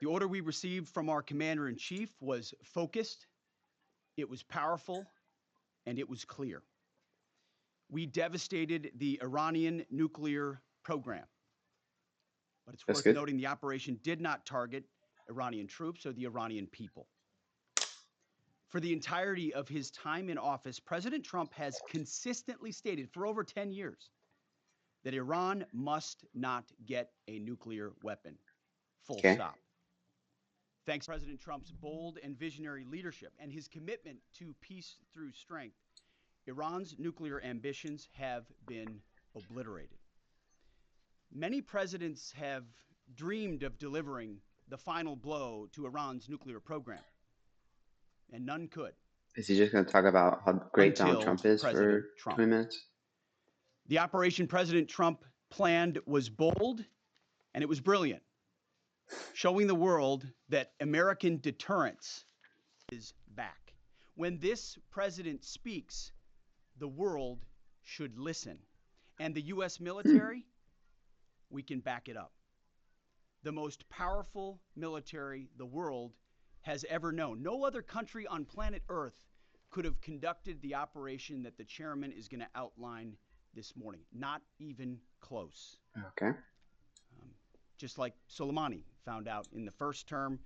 The order we received from our commander-in-chief was focused, it was powerful, and it was clear. We devastated the Iranian nuclear program. But it's worth noting the operation did not target Iranian troops or the Iranian people. For the entirety of his time in office, President Trump has consistently stated for over 10 years that Iran must not get a nuclear weapon. Full stop. Thanks to President Trump's bold and visionary leadership and his commitment to peace through strength, Iran's nuclear ambitions have been obliterated. Many presidents have dreamed of delivering the final blow to Iran's nuclear program, and none could. Is he just going to talk about how great Donald Trump is for 20 minutes? The operation President Trump planned was bold, and it was brilliant, showing the world that American deterrence is back. When this president speaks, the world should listen. And the U.S. military, we can back it up. The most powerful military the world has ever known. No other country on planet Earth could have conducted the operation that the chairman is going to outline this morning. Not even close. Okay. Just like Soleimani found out in the first term,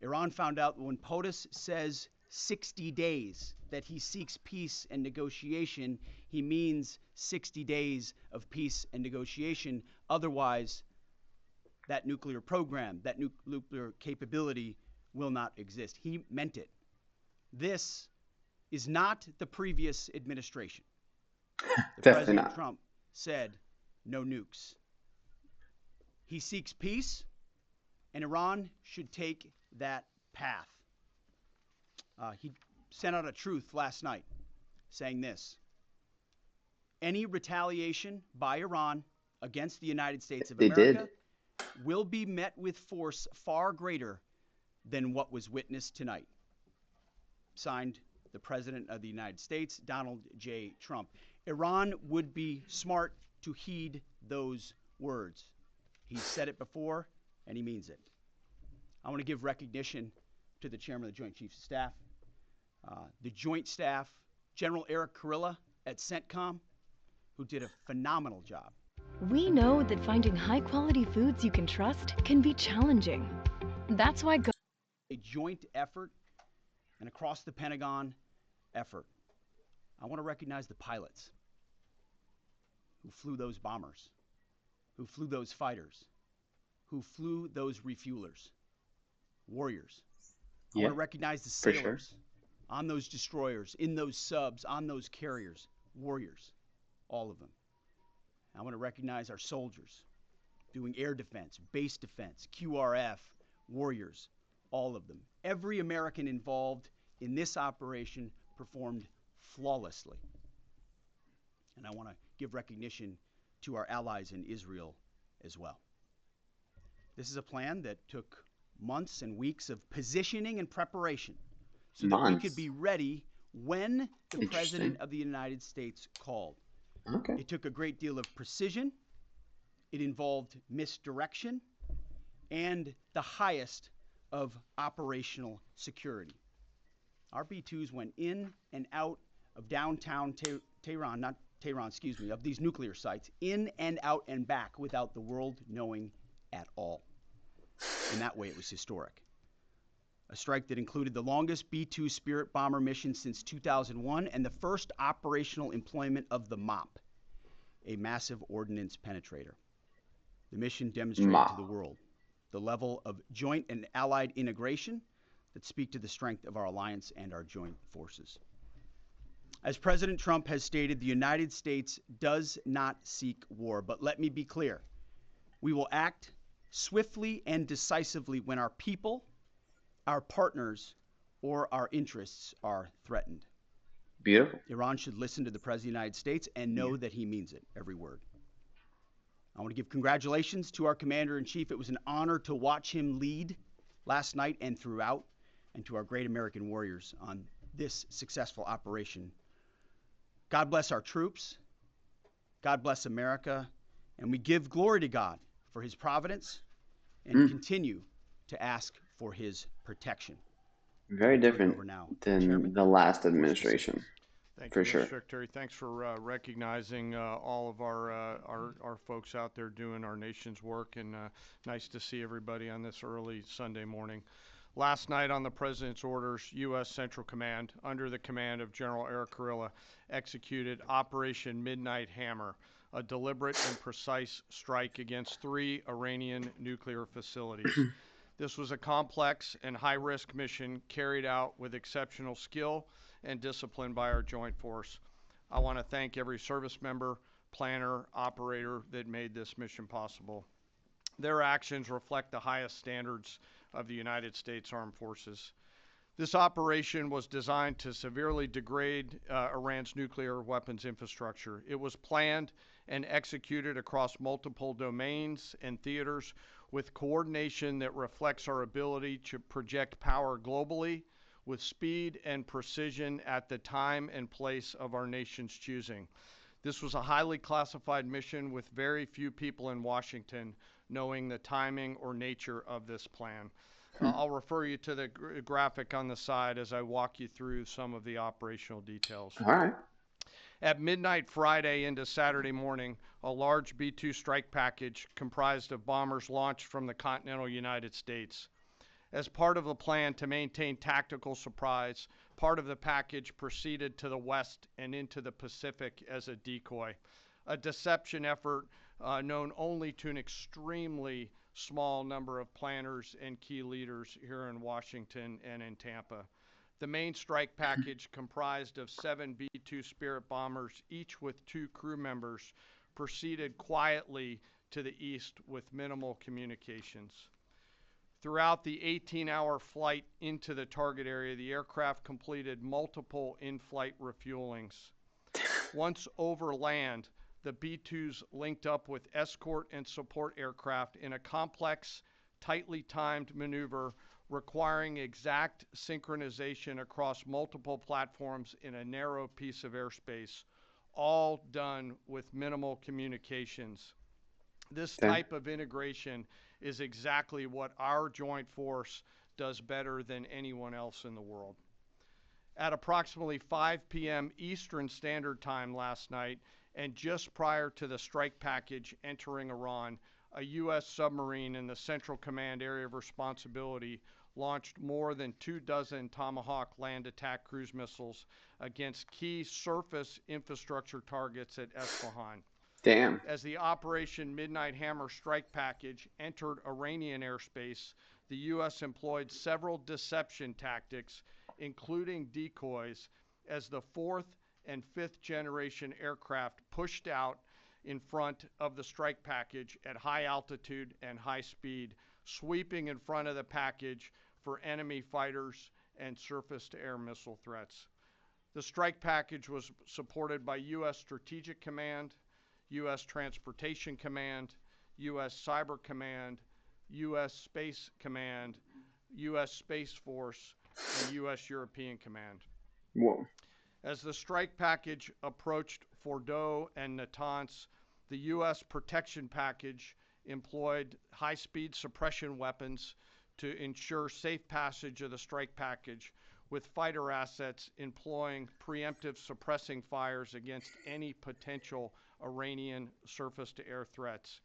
Iran found out when POTUS says 60 days that he seeks peace and negotiation, he means 60 days of peace and negotiation. Otherwise, that nuclear program, that nuclear capability will not exist. He meant it. This is not the previous administration. President Trump said no nukes. He seeks peace, and Iran should take that path. He sent out a truth last night saying this: any retaliation by Iran against the United States of America will be met with force far greater than what was witnessed tonight. Signed, the President of the United States, Donald J. Trump. Iran would be smart to heed those words. He said it before, and he means it. I want to give recognition to the Chairman of the Joint Chiefs of Staff, the Joint Staff, General Eric Kurilla at CENTCOM, who did a phenomenal job. We know that finding high-quality foods you can trust can be challenging. That's why a joint effort, and across the Pentagon effort. I want to recognize the pilots who flew those bombers, who flew those fighters, who flew those refuelers, warriors. I want to recognize the sailors on those destroyers, in those subs, on those carriers, warriors, all of them. I want to recognize our soldiers doing air defense, base defense, QRF, warriors, all of them. Every American involved in this operation performed flawlessly. And I want to give recognition to our allies in Israel as well. This is a plan that took months and weeks of positioning and preparation so that we could be ready when the President of the United States called. Okay. It took a great deal of precision. It involved misdirection and the highest of operational security. Our B-2s went in and out of downtown Tehran, of these nuclear sites, in and out and back without the world knowing at all. In that way, it was historic. A strike that included the longest B-2 Spirit bomber mission since 2001 and the first operational employment of the MOP, a massive ordnance penetrator. The mission demonstrated to the world the level of joint and allied integration that speak to the strength of our alliance and our joint forces. As President Trump has stated, the United States does not seek war, but let me be clear. We will act swiftly and decisively when our people, our partners, or our interests are threatened. Beautiful. Iran should listen to the President of the United States and know that he means it, every word. I want to give congratulations to our Commander-in-Chief. It was an honor to watch him lead last night and throughout, and to our great American warriors on this successful operation. God bless our troops. God bless America. And we give glory to God for his providence and continue to ask for his protection. Very different than Chairman, the last administration. Thank for you, sure. Mr. Secretary. Thanks for recognizing all of our folks out there doing our nation's work, and nice to see everybody on this early Sunday morning. Last night, on the President's orders, U.S. Central Command, under the command of General Eric Kurilla, executed Operation Midnight Hammer, a deliberate and precise strike against 3 Iranian nuclear facilities. This was a complex and high-risk mission carried out with exceptional skill and discipline by our joint force. I want to thank every service member, planner, operator that made this mission possible. Their actions reflect the highest standards of the United States Armed Forces. This operation was designed to severely degrade Iran's nuclear weapons infrastructure. It was planned and executed across multiple domains and theaters with coordination that reflects our ability to project power globally with speed and precision at the time and place of our nation's choosing. This was a highly classified mission with very few people in Washington knowing the timing or nature of this plan. I'll refer you to the graphic on the side as I walk you through some of the operational details. All right. At midnight Friday into Saturday morning, a large B-2 strike package comprised of bombers launched from the continental United States. As part of the plan to maintain tactical surprise, part of the package proceeded to the west and into the Pacific as a decoy, a deception effort known only to an extremely small number of planners and key leaders here in Washington and in Tampa. The main strike package, comprised of 7 B-2 Spirit bombers, each with 2 crew members, proceeded quietly to the east with minimal communications. Throughout the 18-hour flight into the target area, the aircraft completed multiple in-flight refuelings. Once over land, the B-2s linked up with escort and support aircraft in a complex, tightly timed maneuver requiring exact synchronization across multiple platforms in a narrow piece of airspace, all done with minimal communications. This type of integration is exactly what our joint force does better than anyone else in the world. At approximately 5 p.m. Eastern Standard Time last night, and just prior to the strike package entering Iran, a U.S. submarine in the Central Command Area of Responsibility launched more than 24 Tomahawk land attack cruise missiles against key surface infrastructure targets at Esfahan. Damn. As the Operation Midnight Hammer strike package entered Iranian airspace, the U.S. employed several deception tactics, including decoys, as the 4th and 5th generation aircraft pushed out in front of the strike package at high altitude and high speed, sweeping in front of the package for enemy fighters and surface-to-air missile threats. The strike package was supported by U.S. Strategic Command, U.S. Transportation Command, U.S. Cyber Command, U.S. Space Command, U.S. Space Force, and U.S. European Command. Whoa. As the strike package approached Fordo and Natanz, the U.S. protection package employed high-speed suppression weapons to ensure safe passage of the strike package, with fighter assets employing preemptive suppressing fires against any potential Iranian surface-to-air threats.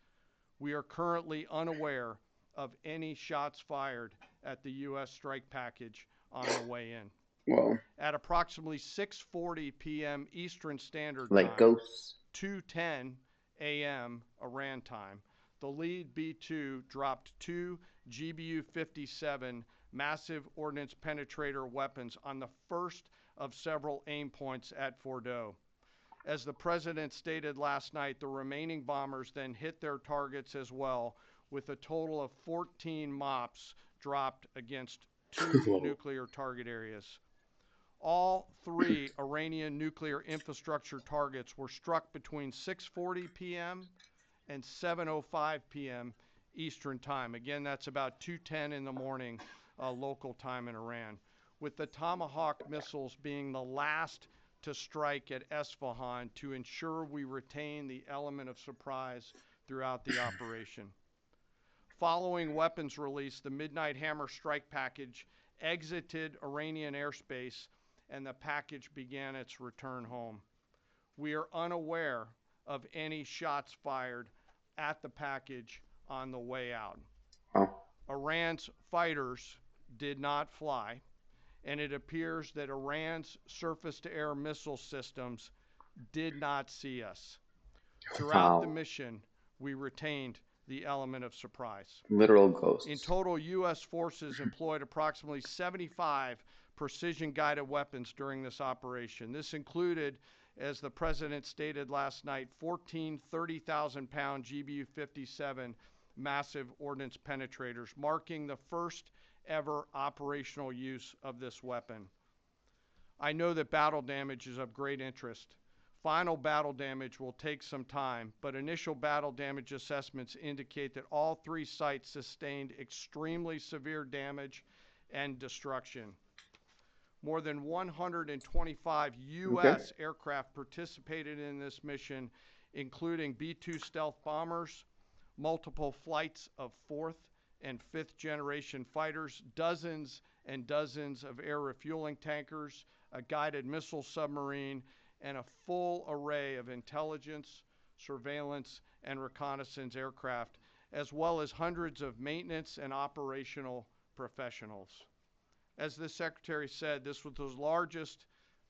We are currently unaware of any shots fired at the U.S. strike package on the way in. Whoa. At approximately 6:40 p.m. Eastern Standard Like Time, ghosts. 2:10 a.m. Iran time, the lead B-2 dropped 2 GBU-57 massive ordnance penetrator weapons on the first of several aim points at Fordo. As the president stated last night, the remaining bombers then hit their targets as well, with a total of 14 MOPs dropped against 2 nuclear target areas. All 3 Iranian nuclear infrastructure targets were struck between 6:40 p.m. and 7:05 p.m. Eastern Time. Again, that's about 2:10 in the morning local time in Iran, with the Tomahawk missiles being the last to strike at Esfahan to ensure we retain the element of surprise throughout the operation. Following weapons release, the Midnight Hammer strike package exited Iranian airspace and the package began its return home. We are unaware of any shots fired at the package on the way out. Oh, Iran's fighters did not fly, and it appears that Iran's surface-to-air missile systems did not see us. Throughout the wow. mission, we retained the element of surprise. Literal In ghosts. total, U.S. forces employed approximately 75 precision-guided weapons during this operation. This included, as the President stated last night, 14 30,000-pound GBU-57 massive ordnance penetrators, marking the first ever operational use of this weapon. I know that battle damage is of great interest. Final battle damage will take some time, but initial battle damage assessments indicate that all three sites sustained extremely severe damage and destruction. More than 125 U.S. aircraft participated in this mission, including B-2 stealth bombers, multiple flights of fourth and fifth generation fighters, dozens and dozens of air refueling tankers, a guided missile submarine, and a full array of intelligence, surveillance, and reconnaissance aircraft, as well as hundreds of maintenance and operational professionals. As the Secretary said, this was the largest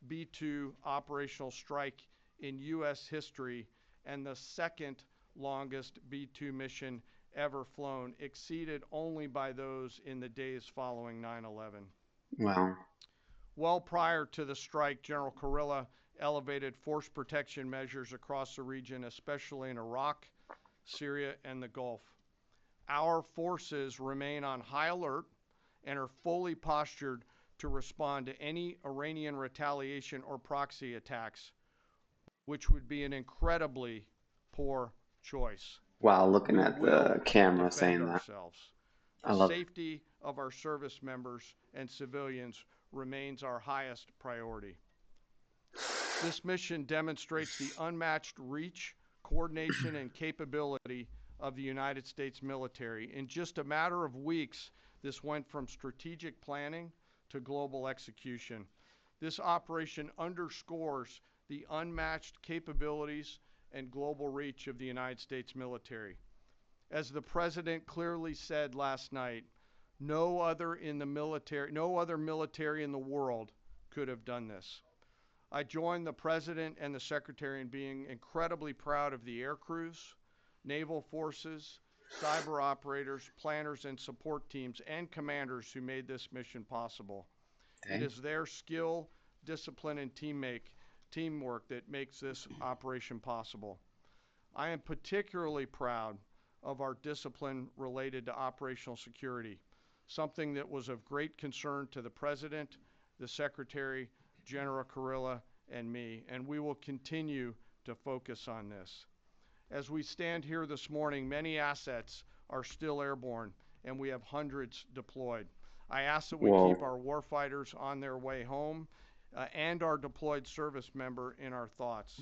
B-2 operational strike in U.S. history and the second longest B-2 mission ever flown, exceeded only by those in the days following 9/11. Wow. Well prior to the strike, General Kurilla elevated force protection measures across the region, especially in Iraq, Syria, and the Gulf. Our forces remain on high alert and are fully postured to respond to any Iranian retaliation or proxy attacks, which would be an incredibly poor choice. Wow, looking We at will the camera defend saying that. ourselves. I The love it. safety of our service members and civilians remains our highest priority. This mission demonstrates the unmatched reach, coordination, and capability of the United States military. In just a matter of weeks, this went from strategic planning to global execution. This operation underscores the unmatched capabilities and global reach of the United States military. As the President clearly said last night, no other military in the world could have done this. I join the President and the Secretary in being incredibly proud of the air crews, naval forces, cyber operators, planners, and support teams, and commanders who made this mission possible. It is their skill, discipline, and teamwork that makes this operation possible. I am particularly proud of our discipline related to operational security, something that was of great concern to the President, the Secretary, General Kurilla, and me, and we will continue to focus on this. As we stand here this morning, many assets are still airborne, and we have hundreds deployed. I ask that we keep our warfighters on their way home and our deployed service member in our thoughts.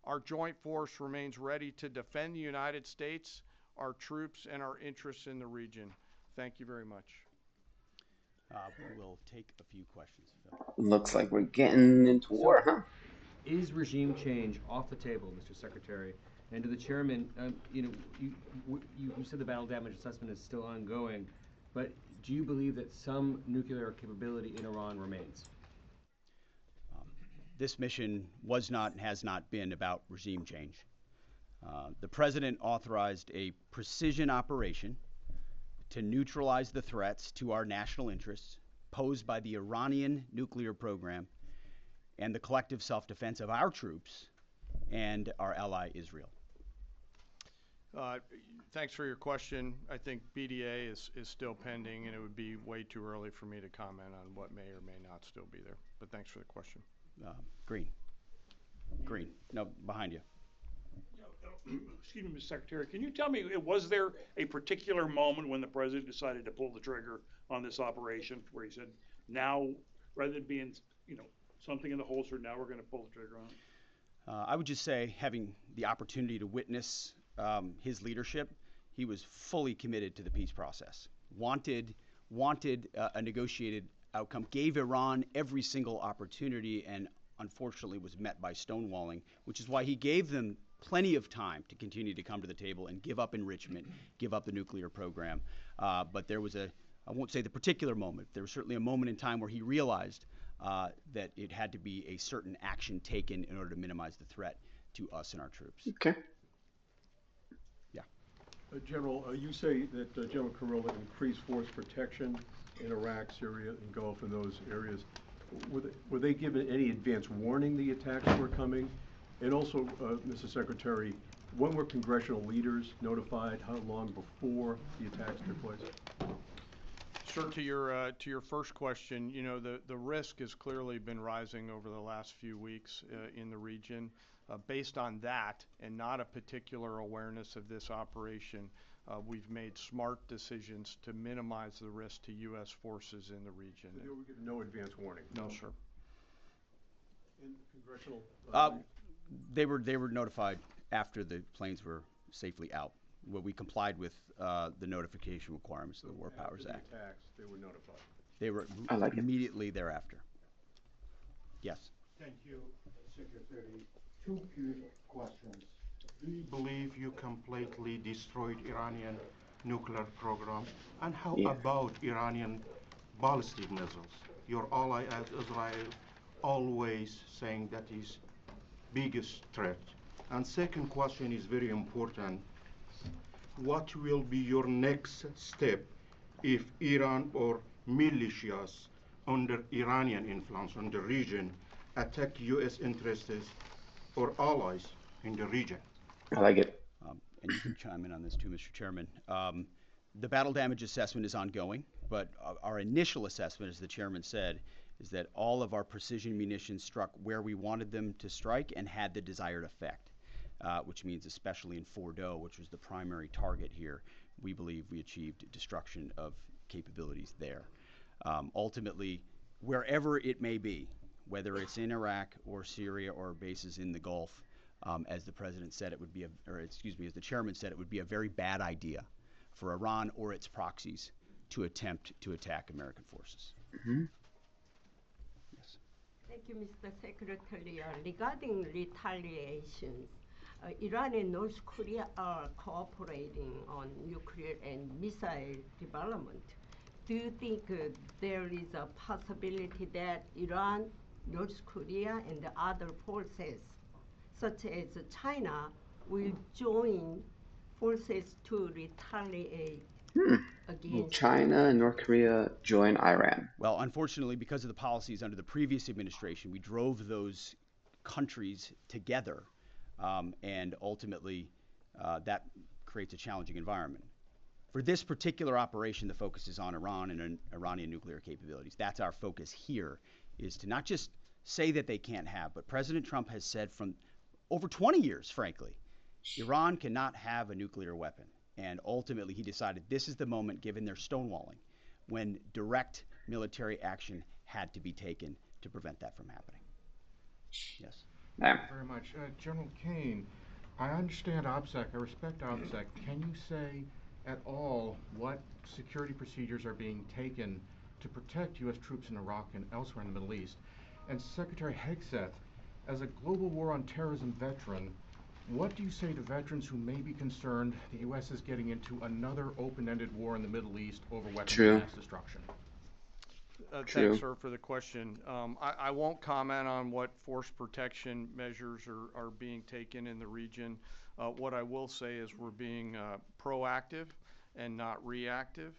Our joint force remains ready to defend the United States, our troops, and our interests in the region. Thank you very much. We'll take a few questions, Phil. Looks like we're getting into war, huh? Is regime change off the table, Mr. Secretary? And to the chairman, you said the battle damage assessment is still ongoing, but do you believe that some nuclear capability in Iran remains? This mission was not and has not been about regime change. The President authorized a precision operation to neutralize the threats to our national interests posed by the Iranian nuclear program and the collective self-defense of our troops and our ally Israel. Thanks for your question. I think BDA is still pending, and it would be way too early for me to comment on what may or may not still be there. But thanks for the question. Green. No, behind you. Excuse me, Mr. Secretary, can you tell me, was there a particular moment when the President decided to pull the trigger on this operation where he said, now, rather than being, something in the holster, now we're going to pull the trigger on it? I would just say, having the opportunity to witness his leadership, He was fully committed to the peace process, wanted a negotiated outcome, gave Iran every single opportunity, and unfortunately was met by stonewalling, which is why he gave them plenty of time to continue to come to the table and give up enrichment, give up the nuclear program. But there was I won't say the particular moment, there was certainly a moment in time where he realized that it had to be a certain action taken in order to minimize the threat to us and our troops. Okay. Yeah. General, you say that General Kurilla increased force protection in Iraq, Syria, and Gulf, and those areas. Were they given any advance warning the attacks were coming? And also, Mr. Secretary, when were congressional leaders notified? How long before the attacks took place? Sure. To your first question, you know, the risk has clearly been rising over the last few weeks in the region. Based on that, and not a particular awareness of this operation, we've made smart decisions to minimize the risk to U.S. forces in the region. So they were given no advance warning? No, sir. And congressional? They were notified after the planes were safely out. Well, we complied with the notification requirements of the War Powers Act. After the attacks, they were notified? They were I like it. immediately thereafter. Yes. Thank you, Secretary. Two quick questions. Do you believe you completely destroyed Iranian nuclear program? And how Yeah. about Iranian ballistic missiles? Your ally as Israel always saying that is biggest threat. And second question is very important. What will be your next step if Iran or militias under Iranian influence on the region attack U.S. interests or allies in the region? I like it. And you can chime in on this too, Mr. Chairman. The battle damage assessment is ongoing, but our initial assessment, as the chairman said, is that all of our precision munitions struck where we wanted them to strike and had the desired effect, which means especially in Fordo, which was the primary target here, we believe we achieved destruction of capabilities there. Ultimately, wherever it may be, whether it's in Iraq or Syria or bases in the Gulf, as the president said, it would be as the chairman said, it would be a very bad idea for Iran or its proxies to attempt to attack American forces. Mm-hmm. Yes. Thank you, Mr. Secretary. Regarding retaliations, Iran and North Korea are cooperating on nuclear and missile development. Do you think there is a possibility that Iran, North Korea, and the other forces, such as China, will join forces to retaliate Will against China and North Korea join Iran? Well, unfortunately, because of the policies under the previous administration, we drove those countries together, and ultimately that creates a challenging environment. For this particular operation, the focus is on Iran and Iranian nuclear capabilities. That's our focus here, is to not just say that they can't have, but President Trump has said from over 20 years, frankly, Iran cannot have a nuclear weapon. And ultimately, he decided this is the moment, given their stonewalling, when direct military action had to be taken to prevent that from happening. Yes. Yeah. Very much. General Kane, I understand OPSEC, I respect OPSEC. Can you say at all what security procedures are being taken to protect U.S. troops in Iraq and elsewhere in the Middle East? And Secretary Hegseth, as a global war on terrorism veteran, what do you say to veterans who may be concerned the U.S. is getting into another open-ended war in the Middle East over weapons of mass destruction? Thanks, sir, for the question. I won't comment on what force protection measures are being taken in the region. What I will say is we're being proactive and not reactive,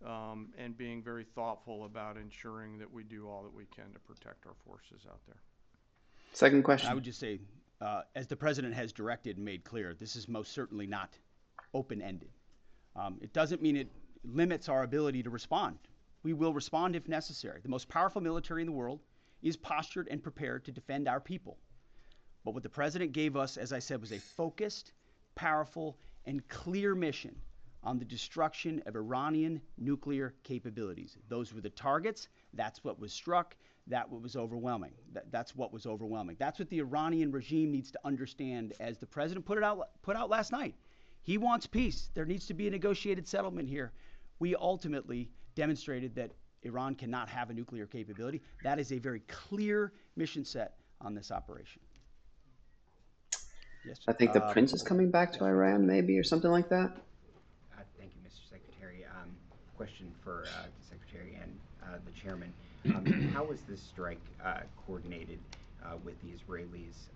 and being very thoughtful about ensuring that we do all that we can to protect our forces out there. Second question. I would just say, as the president has directed and made clear, this is most certainly not open-ended. It doesn't mean it limits our ability to respond. We will respond if necessary. The most powerful military in the world is postured and prepared to defend our people. But what the president gave us, as I said, was a focused, powerful, and clear mission on the destruction of Iranian nuclear capabilities. Those were the targets. That's what was struck. That's what was overwhelming. That's what was overwhelming. That's what the Iranian regime needs to understand. As the president put out last night, He wants peace. There needs to be a negotiated settlement here. We ultimately demonstrated that Iran cannot have a nuclear capability. That is a very clear mission set on this operation. Yes. I think the prince is coming back to Iran, maybe, or something like that. Thank you, Mr. Secretary. Question for the Secretary and the Chairman. How was this strike coordinated with the Israelis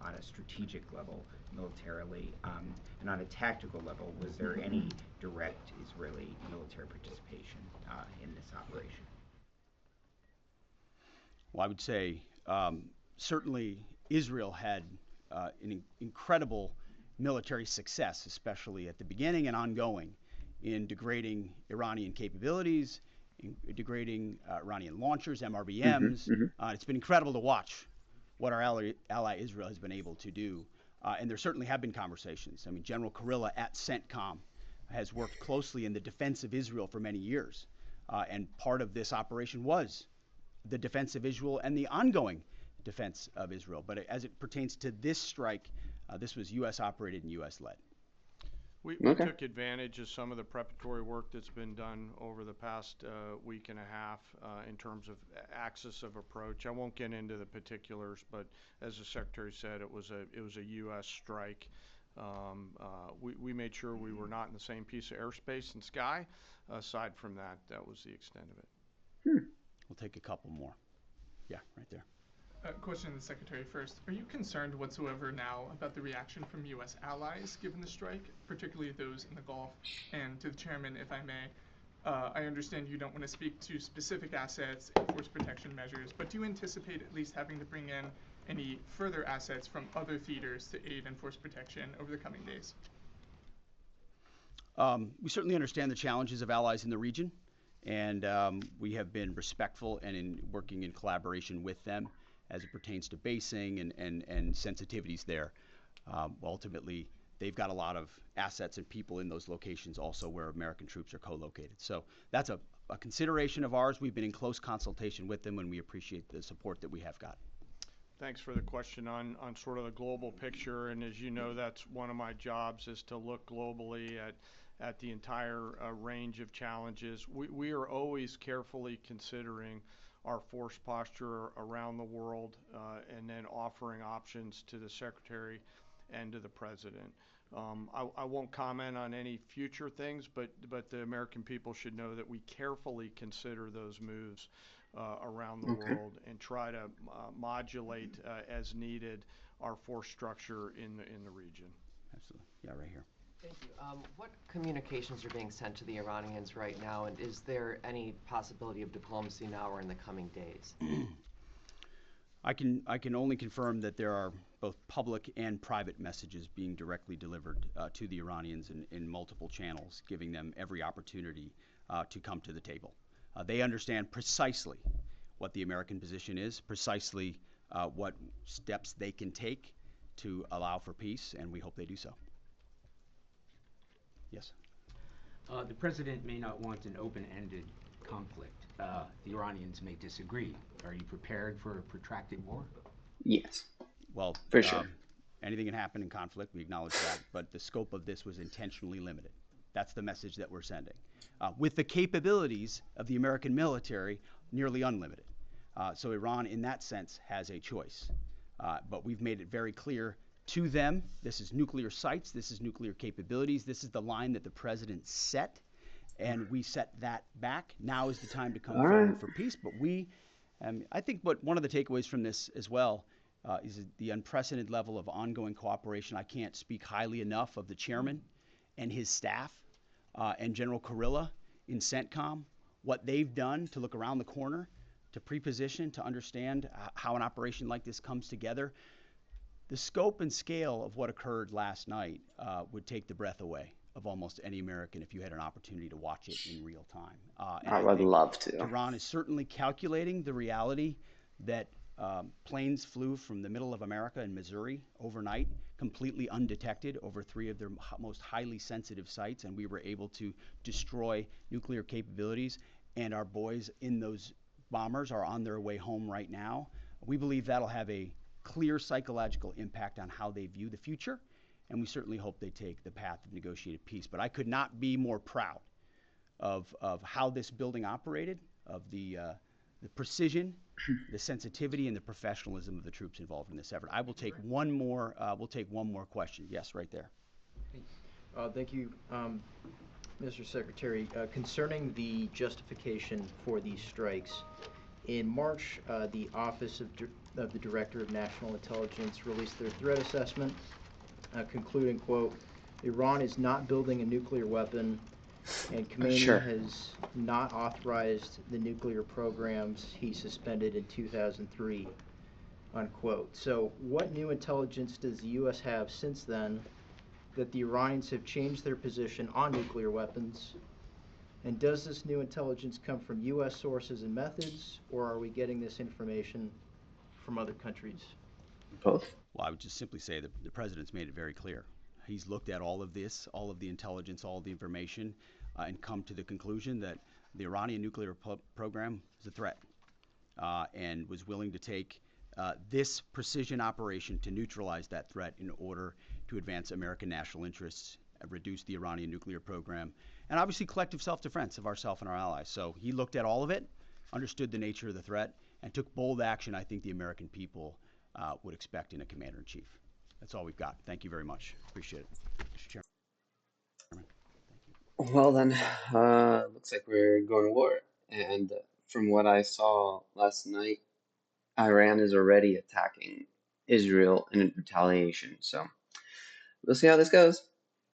on a strategic level, militarily, and on a tactical level? Was there any direct Israeli military participation in this operation? Well, I would say certainly Israel had an incredible military success, especially at the beginning and ongoing, in degrading Iranian capabilities, in degrading Iranian launchers, MRBMs. It's been incredible to watch what our ally Israel has been able to do. And there certainly have been conversations. I mean, General Kurilla at CENTCOM has worked closely in the defense of Israel for many years. And part of this operation was the defense of Israel and the ongoing defense of Israel. But as it pertains to this strike, this was U.S. operated and U.S. led. We took advantage of some of the preparatory work that's been done over the past week and a half in terms of axis of approach. I won't get into the particulars, but as the Secretary said, it was a U.S. strike. We made sure we were not in the same piece of airspace and sky. Aside from that, that was the extent of it. We'll take a couple more. Yeah, right there. Question to the Secretary first. Are you concerned whatsoever now about the reaction from U.S. allies given the strike, particularly those in the Gulf? And to the Chairman, if I may, I understand you don't want to speak to specific assets and force protection measures, but do you anticipate at least having to bring in any further assets from other theaters to aid in force protection over the coming days? We certainly understand the challenges of allies in the region, and we have been respectful and in working in collaboration with them as it pertains to basing and sensitivities there. Ultimately, they've got a lot of assets and people in those locations also where American troops are co-located. So that's a consideration of ours. We've been in close consultation with them, and we appreciate the support that we have got. Thanks for the question on sort of the global picture. And as you know, that's one of my jobs, is to look globally at the entire range of challenges. We are always carefully considering our force posture around the world, and then offering options to the Secretary and to the President. I won't comment on any future things, but the American people should know that we carefully consider those moves around the world and try to modulate as needed our force structure in the region. Absolutely. Yeah, right here. Thank you. What communications are being sent to the Iranians right now, and is there any possibility of diplomacy now or in the coming days? I can only confirm that there are both public and private messages being directly delivered to the Iranians in multiple channels, giving them every opportunity to come to the table. They understand precisely what the American position is, precisely what steps they can take to allow for peace, and we hope they do so. Yes. The president may not want an open-ended conflict. The Iranians may disagree. Are you prepared for a protracted war? Yes. Well, for sure. Anything can happen in conflict. We acknowledge that, but the scope of this was intentionally limited. That's the message that we're sending. With the capabilities of the American military, nearly unlimited. So Iran, in that sense, has a choice. But we've made it very clear to them, this is nuclear sites, this is nuclear capabilities, this is the line that the president set, and we set that back. Now is the time to come forward for peace. But I think one of the takeaways from this as well is the unprecedented level of ongoing cooperation. I can't speak highly enough of the chairman and his staff and General Kurilla in CENTCOM, what they've done to look around the corner, to pre-position, to understand how an operation like this comes together. The scope and scale of what occurred last night would take the breath away of almost any American if you had an opportunity to watch it in real time. I would love to. Iran is certainly calculating the reality that planes flew from the middle of America in Missouri overnight, completely undetected over 3 of their most highly sensitive sites, and we were able to destroy nuclear capabilities, and our boys in those bombers are on their way home right now. We believe that'll have a clear psychological impact on how they view the future, and we certainly hope they take the path of negotiated peace. But I could not be more proud of how this building operated, of the precision, the sensitivity, and the professionalism of the troops involved in this effort. I will take one more. We'll take one more question. Yes, right there. Thank you, Mr. Secretary. Concerning the justification for these strikes, in March, the Office of the Director of National Intelligence released their threat assessment, concluding, quote, Iran is not building a nuclear weapon, and Khomeini has not authorized the nuclear programs he suspended in 2003, unquote. So what new intelligence does the U.S. have since then that the Iranians have changed their position on nuclear weapons? And does this new intelligence come from U.S. sources and methods, or are we getting this information from other countries? Both. Well, I would just simply say that the president's made it very clear. He's looked at all of this, all of the intelligence, all of the information, and come to the conclusion that the Iranian nuclear program is a threat, and was willing to take this precision operation to neutralize that threat in order to advance American national interests, reduce the Iranian nuclear program, and obviously collective self-defense of ourselves and our allies. So he looked at all of it, understood the nature of the threat, and took bold action I think the American people would expect in a commander-in-chief. That's all we've got. Thank you very much. Appreciate it. Mr. Chairman. Thank you. Well then, looks like we're going to war. And from what I saw last night, Iran is already attacking Israel in retaliation. So we'll see how this goes.